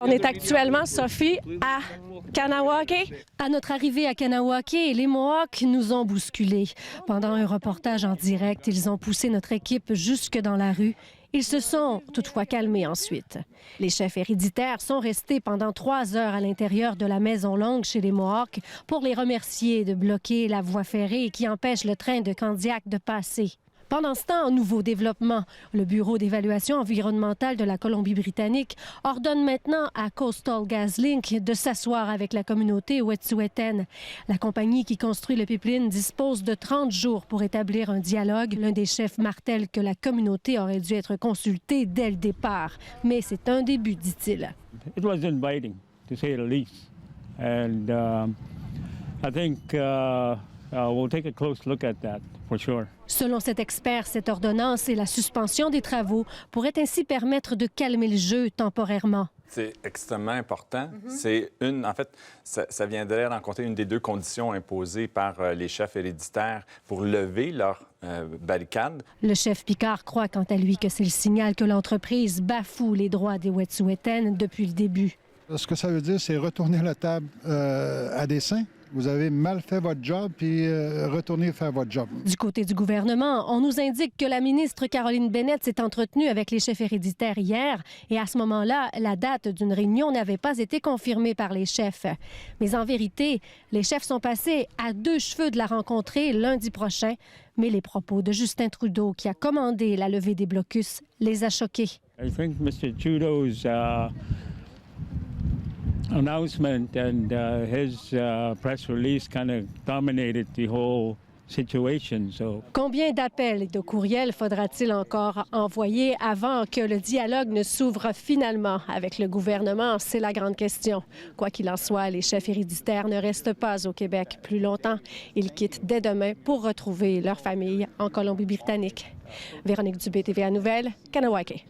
On est actuellement, Sophie, à Kahnawake. À notre arrivée à Kahnawake, les Mohawks nous ont bousculés. Pendant un reportage en direct, ils ont poussé notre équipe jusque dans la rue. Ils se sont toutefois calmés ensuite. Les chefs héréditaires sont restés pendant 3 heures à l'intérieur de la Maison Longue chez les Mohawks pour les remercier de bloquer la voie ferrée qui empêche le train de Candiac de passer. Pendant ce temps, nouveau développement. Le Bureau d'évaluation environnementale de la Colombie-Britannique ordonne maintenant à Coastal GasLink de s'asseoir avec la communauté wet'suwet'en. La compagnie qui construit le pipeline dispose de 30 jours pour établir un dialogue. L'un des chefs martèle que la communauté aurait dû être consultée dès le départ. Mais c'est un début, dit-il. It was inviting, to say the least. And I think we'll take a close look at that, for sure. Selon cet expert, cette ordonnance et la suspension des travaux pourraient ainsi permettre de calmer le jeu temporairement. C'est extrêmement important. En fait, ça viendrait rencontrer une des deux conditions imposées par les chefs héréditaires pour lever leur barricade. Le chef Picard croit quant à lui que c'est le signal que l'entreprise bafoue les droits des wet'suwet'en depuis le début. Ce que ça veut dire, c'est retourner la table à dessein. Vous avez mal fait votre job, puis retournez faire votre job. Du côté du gouvernement, on nous indique que la ministre Caroline Bennett s'est entretenue avec les chefs héréditaires hier et à ce moment-là, la date d'une réunion n'avait pas été confirmée par les chefs. Mais en vérité, les chefs sont passés à 2 cheveux de la rencontrer lundi prochain. Mais les propos de Justin Trudeau, qui a commandé la levée des blocus, les a choqués. I think Mr. Trudeau's announcement and his press release kind of dominated the whole situation. Combien d'appels et de courriels faudra-t-il encore envoyer avant que le dialogue ne s'ouvre finalement avec le gouvernement? C'est la grande question. Quoi qu'il en soit, les chefs héréditaires ne restent pas au Québec plus longtemps. Ils quittent dès demain pour retrouver leur famille en Colombie-Britannique. Véronique Dubé, TVA Nouvelles, Kahnawake.